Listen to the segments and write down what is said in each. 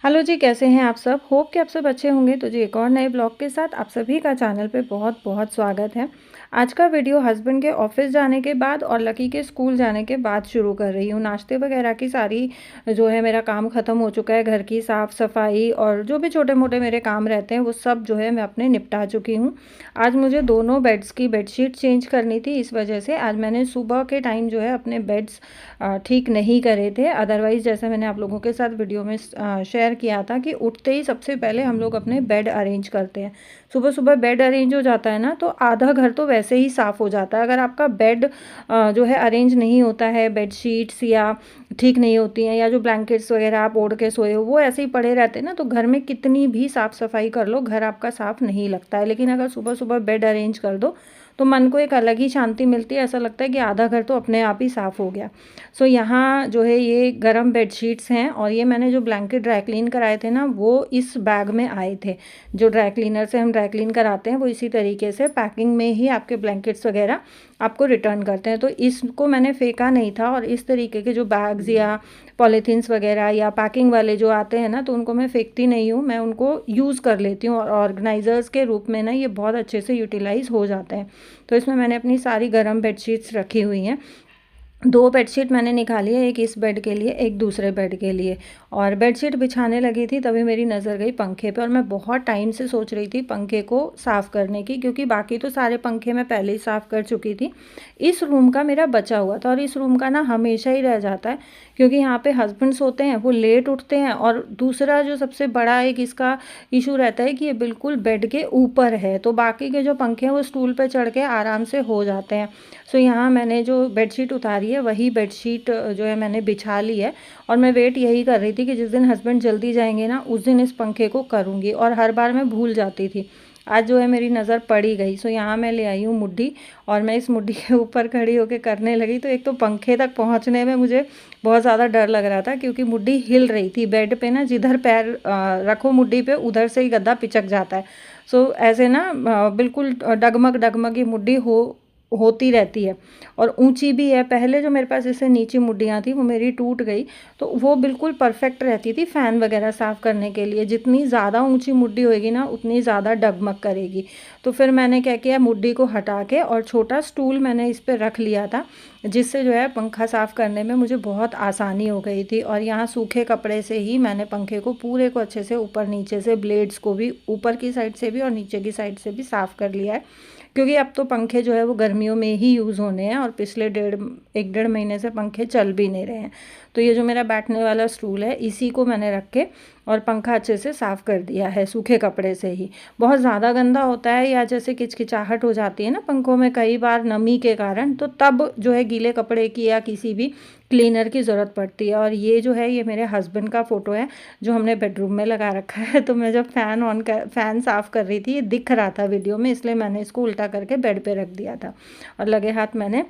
Hello जी, कैसे हैं आप सब? होप कि आप सब अच्छे होंगे। तो जी एक और नए ब्लॉग के साथ आप सभी का चैनल पे बहुत बहुत स्वागत है। आज का वीडियो हस्बैंड के ऑफिस जाने के बाद और लकी के स्कूल जाने के बाद शुरू कर रही हूँ। नाश्ते वगैरह की सारी जो है मेरा काम ख़त्म हो चुका है। घर की साफ़ सफाई और जो भी छोटे मोटे मेरे काम रहते हैं वो सब जो है मैं अपने निपटा चुकी हूँ। आज मुझे दोनों बेड्स की बेडशीट चेंज करनी थी, इस वजह से आज मैंने सुबह के टाइम जो है अपने बेड्स ठीक नहीं करे थे। अदरवाइज़ जैसे मैंने आप लोगों के साथ वीडियो में शेयर किया था कि उठते ही सबसे पहले हम लोग अपने बेड अरेंज करते हैं। सुबह सुबह बेड अरेंज हो जाता है ना, तो आधा घर तो वैसे ही साफ़ हो जाता है। अगर आपका बेड जो है अरेंज नहीं होता है, बेडशीट्स या ठीक नहीं होती हैं, या जो ब्लैंकेट्स वगैरह आप ओढ़ के सोए हो वो ऐसे ही पड़े रहते हैं ना, तो घर में कितनी भी साफ़ सफाई कर लो घर आपका साफ़ नहीं लगता है। लेकिन अगर सुबह सुबह बेड अरेंज कर दो तो मन को एक अलग ही शांति मिलती है। ऐसा लगता है कि आधा घर तो अपने आप ही साफ़ हो गया। सो यहाँ जो है ये गरम बेडशीट्स हैं, और ये मैंने जो ब्लैंकेट ड्राई क्लीन कराए थे ना वो इस बैग में आए थे। जो ड्राई क्लीनर से हम ड्राई क्लीन कराते हैं वो इसी तरीके से पैकिंग में ही आपके ब्लैंकेट्स वगैरह आपको रिटर्न करते हैं। तो इसको मैंने फेंका नहीं था, और इस तरीके के जो बैग्स या पॉलीथीन्स वगैरह या पैकिंग वाले जो आते हैं ना, तो उनको मैं फेंकती नहीं हूँ, मैं उनको यूज़ कर लेती हूँ, और ऑर्गेनाइज़र्स के रूप में ना ये बहुत अच्छे से यूटिलाइज़ हो जाते हैं। तो इसमें मैंने अपनी सारी गर्म बेडशीट्स रखी हुई हैं। 2 बेडशीट मैंने निकाली है, एक इस बेड के लिए, एक दूसरे बेड के लिए। और बेडशीट बिछाने लगी थी तभी मेरी नज़र गई पंखे पे, और मैं बहुत टाइम से सोच रही थी पंखे को साफ़ करने की, क्योंकि बाकी तो सारे पंखे मैं पहले ही साफ़ कर चुकी थी। इस रूम का मेरा बचा हुआ था, और इस रूम का ना हमेशा ही रह जाता है, क्योंकि यहाँ पे हस्बैंड सोते हैं, वो लेट उठते हैं, और दूसरा जो सबसे बड़ा एक इसका इशू रहता है कि ये बिल्कुल बेड के ऊपर है, तो बाकी के जो पंखे हैं वो स्टूल पे चढ़ के आराम से हो जाते हैं। सो यहाँ मैंने जो बेडशीट उतारी है वही बेडशीट जो है मैंने बिछा ली है, और मैं वेट यही कर रही थी कि जिस दिन हस्बैंड जल्दी जाएंगे ना उस दिन इस पंखे को करूँगी, और हर बार मैं भूल जाती थी। आज जो है मेरी नज़र पड़ ही गई। सो यहाँ मैं ले आई हूँ मुड्डी, और मैं इस मुड्डी के ऊपर खड़ी होकर करने लगी। तो एक तो पंखे तक पहुँचने में मुझे बहुत ज़्यादा डर लग रहा था, क्योंकि मुड्डी हिल रही थी बेड पे ना, जिधर पैर रखो मुड्डी पे उधर से ही गद्दा पिचक जाता है। सो ऐसे ना बिल्कुल डगमग डगमग ये मुड्डी होती रहती है, और ऊंची भी है। पहले जो मेरे पास इससे नीची मुड्डियाँ थी वो मेरी टूट गई, तो वो बिल्कुल परफेक्ट रहती थी फ़ैन वगैरह साफ़ करने के लिए। जितनी ज़्यादा ऊंची मुड्डी होएगी ना उतनी ज़्यादा डगमग करेगी। तो फिर मैंने क्या किया, मुड्डी को हटा के और छोटा स्टूल मैंने इस पर रख लिया था, जिससे जो है पंखा साफ़ करने में मुझे बहुत आसानी हो गई थी। और यहाँ सूखे कपड़े से ही मैंने पंखे को पूरे को अच्छे से ऊपर नीचे से, ब्लेड्स को भी ऊपर की साइड से भी और नीचे की साइड से भी साफ़ कर लिया है, क्योंकि अब तो पंखे जो है वो गर्मियों में ही यूज़ होने हैं, और पिछले एक डेढ़ महीने से पंखे चल भी नहीं रहे हैं। तो ये जो मेरा बैठने वाला स्टूल है इसी को मैंने रख के और पंखा अच्छे से साफ़ कर दिया है सूखे कपड़े से ही। बहुत ज़्यादा गंदा होता है या जैसे किचकिचाहट हो जाती है ना पंखों में कई बार नमी के कारण, तो तब जो है गीले कपड़े की या किसी भी क्लीनर की ज़रूरत पड़ती है। और ये जो है ये मेरे हस्बैंड का फ़ोटो है जो हमने बेडरूम में लगा रखा है। तो मैं जब फ़ैन साफ़ कर रही थी ये दिख रहा था वीडियो में, इसलिए मैंने इसको उल्टा करके बेड पे रख दिया था, और लगे हाथ मैंने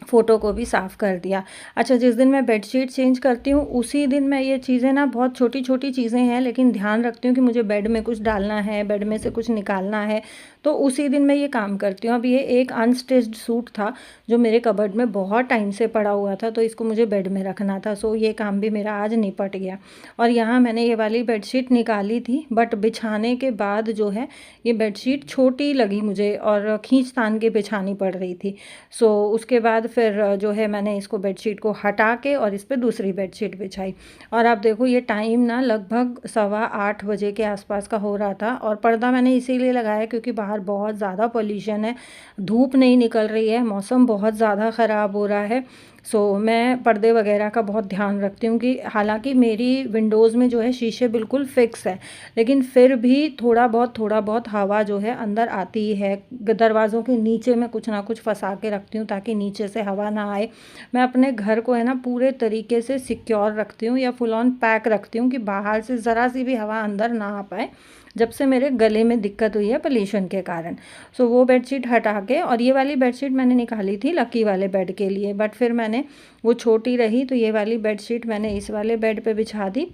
फ़ोटो को भी साफ़ कर दिया। अच्छा, जिस दिन मैं बेडशीट चेंज करती हूँ उसी दिन मैं ये चीज़ें ना, बहुत छोटी छोटी चीज़ें हैं लेकिन ध्यान रखती हूँ कि मुझे बेड में कुछ डालना है, बेड में से कुछ निकालना है, तो उसी दिन मैं ये काम करती हूँ। अब ये एक अनस्टिच्ड सूट था जो मेरे कबर्ड में बहुत टाइम से पड़ा हुआ था, तो इसको मुझे बेड में रखना था। सो ये काम भी मेरा आज निपट गया। और यहाँ मैंने ये वाली बेडशीट निकाली थी, बट बिछाने के बाद जो है ये बेडशीट छोटी लगी मुझे और खींच तान के बिछानी पड़ रही थी। सो उसके बाद फिर जो है मैंने इसको बेडशीट को हटा के और इस पर दूसरी बेडशीट बिछाई। और आप देखो ये टाइम ना लगभग 7:15 बजे के आसपास का हो रहा था, और पर्दा मैंने इसीलिए लगाया क्योंकि बाहर बहुत ज़्यादा पोल्यूशन है, धूप नहीं निकल रही है, मौसम बहुत ज़्यादा ख़राब हो रहा है। सो मैं पर्दे वगैरह का बहुत ध्यान रखती हूँ कि हालांकि मेरी विंडोज़ में जो है शीशे बिल्कुल फ़िक्स है, लेकिन फिर भी थोड़ा बहुत हवा जो है अंदर आती ही है। दरवाज़ों के नीचे मैं कुछ ना कुछ फंसा के रखती हूँ ताकि नीचे से हवा ना आए। मैं अपने घर को है ना पूरे तरीके से सिक्योर रखती हूँ या फुल ऑन पैक रखती हूँ कि बाहर से ज़रा सी भी हवा अंदर ना आ पाए, जब से मेरे गले में दिक्कत हुई है पोल्यूशन के कारण। सो वो बेडशीट हटा के, और ये वाली बेडशीट मैंने निकाली थी लकी वाले बेड के लिए, बट फिर मैंने वो छोटी रही तो ये वाली बेडशीट मैंने इस वाले बेड पे बिछा दी।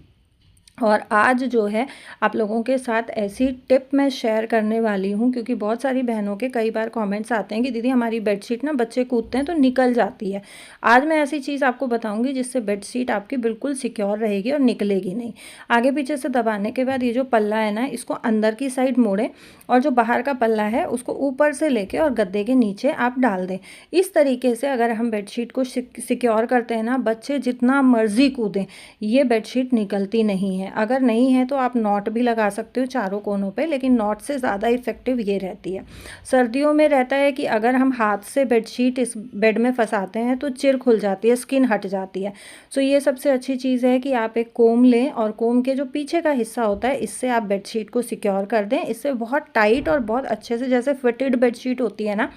और आज जो है आप लोगों के साथ ऐसी टिप मैं शेयर करने वाली हूँ, क्योंकि बहुत सारी बहनों के कई बार कमेंट्स आते हैं कि दीदी हमारी बेडशीट ना बच्चे कूदते हैं तो निकल जाती है। आज मैं ऐसी चीज़ आपको बताऊँगी जिससे बेडशीट आपकी बिल्कुल सिक्योर रहेगी और निकलेगी नहीं। आगे पीछे से दबाने के बाद ये जो पल्ला है ना, इसको अंदर की साइड मोड़ें और जो बाहर का पल्ला है उसको ऊपर से लेके और गद्दे के नीचे आप डाल दें। इस तरीके से अगर हम बेडशीट को सिक्योर करते हैं ना, बच्चे जितना मर्जी कूदें, ये बेडशीट निकलती नहीं है। अगर नहीं है तो आप नॉट भी लगा सकते हो चारों कोनों पे, लेकिन नॉट से ज़्यादा इफेक्टिव ये रहती है। सर्दियों में रहता है कि अगर हम हाथ से बेडशीट इस बेड में फंसाते हैं तो चिर खुल जाती है, स्किन हट जाती है। सो ये सबसे अच्छी चीज़ है कि आप एक कोम लें और कोम के जो पीछे का हिस्सा होता है इससे आप बेडशीट को सिक्योर कर दें। इससे बहुत टाइट और बहुत अच्छे से, जैसे फिटेड बेडशीट होती है ना,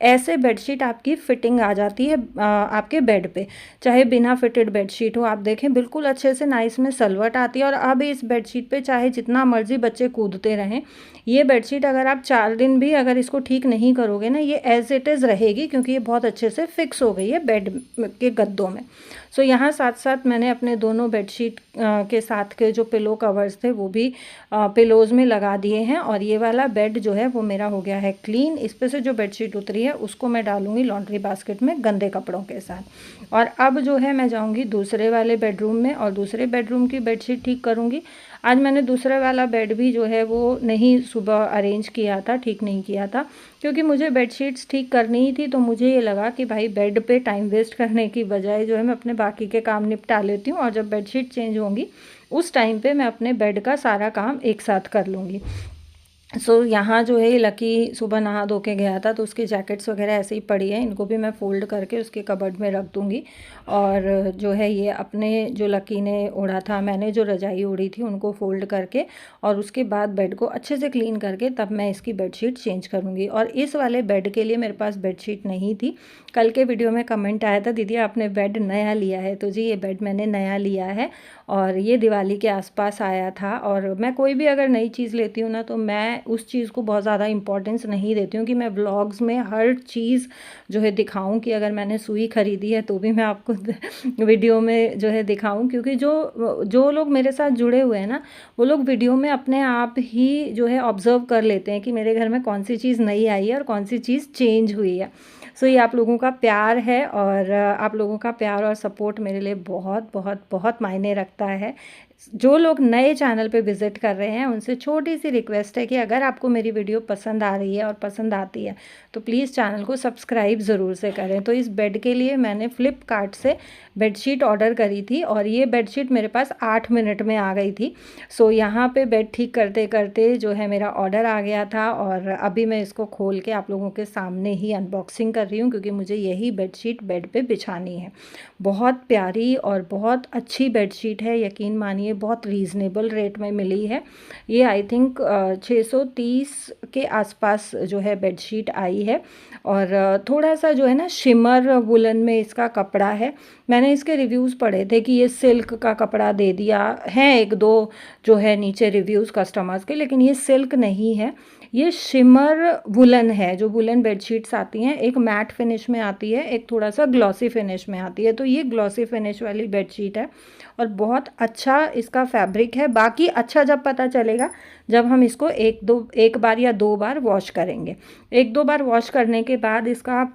ऐसे बेडशीट आपकी फिटिंग आ जाती है आपके बेड पे। चाहे बिना फिटेड बेडशीट हो, आप देखें बिल्कुल अच्छे से नाइस में सलवट आती है। और अब इस बेडशीट पे चाहे जितना मर्जी बच्चे कूदते रहें, ये बेडशीट अगर आप 4 दिन भी अगर इसको ठीक नहीं करोगे ना, ये एज इट इज़ रहेगी, क्योंकि ये बहुत अच्छे से फिक्स हो गई है बेड के गद्दों में। सो यहाँ साथ साथ मैंने अपने दोनों बेडशीट के साथ के जो पिलो कवर्स थे वो भी पिलोज़ में लगा दिए हैं। और ये वाला बेड जो है वो मेरा हो गया है क्लीन। इस पे से जो बेडशीट उतरी है उसको मैं डालूंगी लॉन्ड्री बास्केट में गंदे कपड़ों के साथ। और अब जो है मैं जाऊंगी दूसरे वाले बेडरूम में और दूसरे बेडरूम की बेडशीट ठीक करूंगी। आज मैंने दूसरे वाला बेड भी जो है वो नहीं सुबह अरेंज किया था, ठीक नहीं किया था, क्योंकि मुझे बेडशीट्स ठीक करनी ही थी। तो मुझे ये लगा कि भाई बेड पे टाइम वेस्ट करने की बजाय जो है मैं अपने बाकी के काम निपटा लेती हूँ, और जब बेडशीट चेंज होंगी उस टाइम पे मैं अपने बेड का सारा काम एक साथ कर लूँगी। यहाँ जो है लकी सुबह नहा धो के गया था तो उसकी जैकेट्स वगैरह ऐसे ही पड़ी है, इनको भी मैं फ़ोल्ड करके उसके कबर्ड में रख दूँगी। और जो है ये अपने जो लकी ने ओढ़ा था, मैंने जो रजाई ओढ़ी थी, उनको फ़ोल्ड करके और उसके बाद बेड को अच्छे से क्लीन करके तब मैं इसकी बेडशीट चेंज करूँगी। और इस वाले बेड के लिए मेरे पास बेडशीट नहीं थी। कल के वीडियो में कमेंट आया था, दीदी आपने बेड नया लिया है। तो जी ये बेड मैंने नया लिया है और ये दिवाली के आसपास आया था। और मैं कोई भी अगर नई चीज़ लेती हूँ ना, तो मैं उस चीज़ को बहुत ज़्यादा इंपॉर्टेंस नहीं देती हूँ कि मैं व्लॉग्स में हर चीज़ जो है दिखाऊं, कि अगर मैंने सुई खरीदी है तो भी मैं आपको वीडियो में जो है दिखाऊं। क्योंकि जो लोग मेरे साथ जुड़े हुए हैं ना, वो लोग वीडियो में अपने आप ही जो है ऑब्ज़र्व कर लेते हैं कि मेरे घर में कौन सी चीज़ नई आई है और कौन सी चीज़ चेंज हुई है। सो ये आप लोगों का प्यार है, और आप लोगों का प्यार और सपोर्ट मेरे लिए बहुत बहुत बहुत मायने रखता है। जो लोग नए चैनल पे विज़िट कर रहे हैं उनसे छोटी सी रिक्वेस्ट है कि अगर आपको मेरी वीडियो पसंद आ रही है और पसंद आती है तो प्लीज़ चैनल को सब्सक्राइब ज़रूर से करें। तो इस बेड के लिए मैंने फ्लिपकार्ट से बेडशीट ऑर्डर करी थी और ये बेडशीट मेरे पास 8 मिनट में आ गई थी। यहाँ पे बेड ठीक करते करते जो है मेरा ऑर्डर आ गया था, और अभी मैं इसको खोल के आप लोगों के सामने ही अनबॉक्सिंग कर रही हूँ, क्योंकि मुझे यही बेडशीट बेड पे बिछानी है। बहुत प्यारी और बहुत अच्छी बेडशीट है, यकीन मानिए बहुत रीज़नेबल रेट में मिली है। ये आई थिंक 630 के आसपास जो है बेडशीट आई है। और थोड़ा सा जो है ना शिमर वुलन में इसका कपड़ा है। मैंने इसके रिव्यूज़ पढ़े थे कि ये सिल्क का कपड़ा दे दिया है, एक दो जो है नीचे रिव्यूज़ कस्टमर्स के, लेकिन ये सिल्क नहीं है, ये शिमर वुलन है। जो वुलन बेडशीट्स आती हैं, एक मैट फिनिश में आती है, एक थोड़ा सा ग्लॉसी फिनिश में आती है। तो ये ग्लॉसी फिनिश वाली बेडशीट है और बहुत अच्छा इसका फैब्रिक है। बाकी अच्छा जब पता चलेगा जब हम इसको एक बार या 2 बार वॉश करेंगे। 1-2 बार वॉश करने के बाद इसका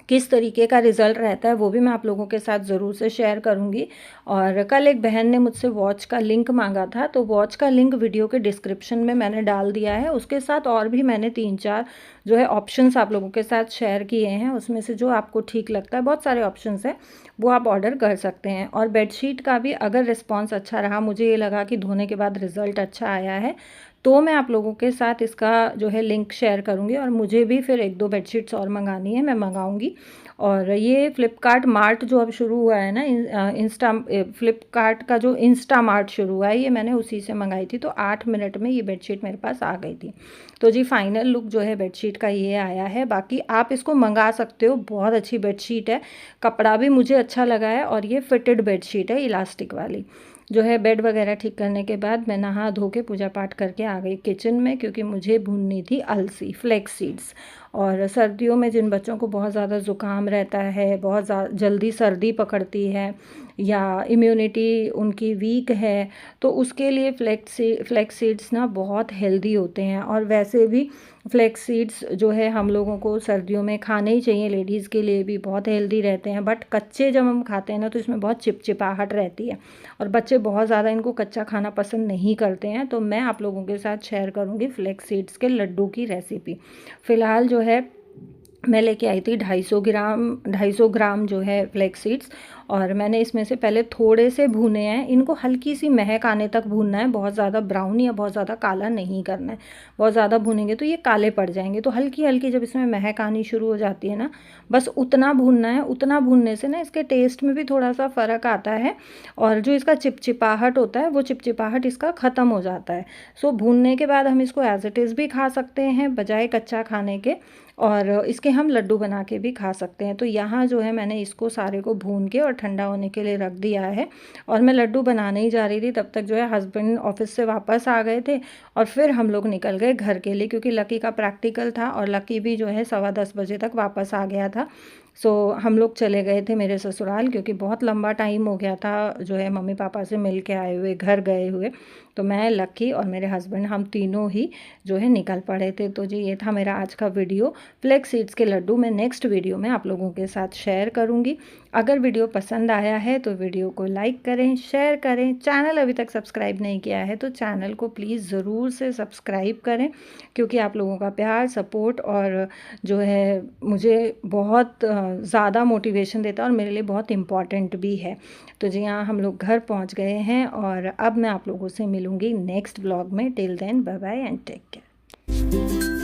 किस तरीके का रिज़ल्ट रहता है वो भी मैं आप लोगों के साथ ज़रूर से शेयर करूंगी। और कल एक बहन ने मुझसे वॉच का लिंक मांगा था, तो वॉच का लिंक वीडियो के डिस्क्रिप्शन में मैंने डाल दिया है। उसके साथ और भी मैंने 3-4 जो है ऑप्शंस आप लोगों के साथ शेयर किए हैं, उसमें से जो आपको ठीक लगता है, बहुत सारे ऑप्शंस हैं, वो आप ऑर्डर कर सकते हैं। और बेडशीट का भी अगर रिस्पॉन्स अच्छा रहा, मुझे ये लगा कि धोने के बाद रिज़ल्ट अच्छा आया है, तो मैं आप लोगों के साथ इसका जो है लिंक शेयर करूँगी। और मुझे भी फिर 1-2 बेडशीट्स और मंगानी है, मैं मंगाऊँगी। और ये फ्लिपकार्ट मार्ट जो अब शुरू हुआ है ना, फ्लिपकार्ट का जो इंस्टा मार्ट शुरू हुआ है, ये मैंने उसी से मंगाई थी। तो 8 मिनट में ये बेडशीट मेरे पास आ गई थी। तो जी फाइनल लुक जो है बेडशीट का ये आया है। बाकी आप इसको मंगा सकते हो, बहुत अच्छी बेडशीट है, कपड़ा भी मुझे अच्छा लगा है, और ये फिटेड बेडशीट है इलास्टिक वाली। जो है बेड वगैरह ठीक करने के बाद मैं नहा धो के पूजा पाठ करके आ गई किचन में, क्योंकि मुझे भूननी थी अलसी फ्लेक्स सीड्स। और सर्दियों में जिन बच्चों को बहुत ज़्यादा ज़ुकाम रहता है, बहुत जल्दी सर्दी पकड़ती है या इम्यूनिटी उनकी वीक है, तो उसके लिए फ्लैक्स सीड्स ना बहुत हेल्दी होते हैं। और वैसे भी फ्लैक्स सीड्स जो है हम लोगों को सर्दियों में खाने ही चाहिए, लेडीज़ के लिए भी बहुत हेल्दी रहते हैं। बट कच्चे जब हम खाते हैं ना तो इसमें बहुत चिपचिपाहट रहती है और बच्चे बहुत ज़्यादा इनको कच्चा खाना पसंद नहीं करते हैं। तो मैं आप लोगों के साथ शेयर करूँगी फ्लैक्स सीड्स के लड्डू की रेसिपी। फ़िलहाल जो है मैं लेके आई थी 250 ग्राम जो है फ्लैक्स सीड्स, और मैंने इसमें से पहले थोड़े से भूने हैं। इनको हल्की सी महक आने तक भूनना है, बहुत ज़्यादा ब्राउन या बहुत ज़्यादा काला नहीं करना है। बहुत ज़्यादा भूनेंगे तो ये काले पड़ जाएंगे। तो हल्की हल्की जब इसमें महक आनी शुरू हो जाती है ना, बस उतना भूनना है। उतना भूनने से ना इसके टेस्ट में भी थोड़ा सा फ़र्क आता है और जो इसका चिपचिपाहट होता है वो चिपचिपाहट इसका ख़त्म हो जाता है। सो भूनने के बाद हम इसको एज इट इज़ भी खा सकते हैं बजाय कच्चा खाने के, और इसके हम लड्डू बना के भी खा सकते हैं। तो यहाँ जो है मैंने इसको सारे को भून के और ठंडा होने के लिए रख दिया है और मैं लड्डू बनाने ही जा रही थी। तब तक जो है हस्बैंड ऑफिस से वापस आ गए थे और फिर हम लोग निकल गए घर के लिए, क्योंकि लकी का प्रैक्टिकल था और लकी भी जो है 10:15 बजे तक वापस आ गया था। सो हम लोग चले गए थे मेरे ससुराल, क्योंकि बहुत लंबा टाइम हो गया था जो है मम्मी पापा से मिल के आए हुए, घर गए हुए। तो मैं, लकी और मेरे हस्बैंड हम तीनों ही जो है निकल पड़े थे। तो जी ये था मेरा आज का वीडियो फ्लैक्स सीड्स के लड्डू। मैं नेक्स्ट वीडियो में आप लोगों के साथ शेयर करूंगी। अगर वीडियो पसंद आया है तो वीडियो को लाइक करें, शेयर करें। चैनल अभी तक सब्सक्राइब नहीं किया है तो चैनल को प्लीज़ ज़रूर से सब्सक्राइब करें, क्योंकि आप लोगों का प्यार, सपोर्ट और जो है मुझे बहुत ज़्यादा मोटिवेशन देता है और मेरे लिए बहुत इम्पॉर्टेंट भी है। तो जी हाँ, हम लोग घर पहुँच गए हैं और अब मैं आप लोगों से मिलूँगी नेक्स्ट ब्लॉग में। Till then bye bye and take care.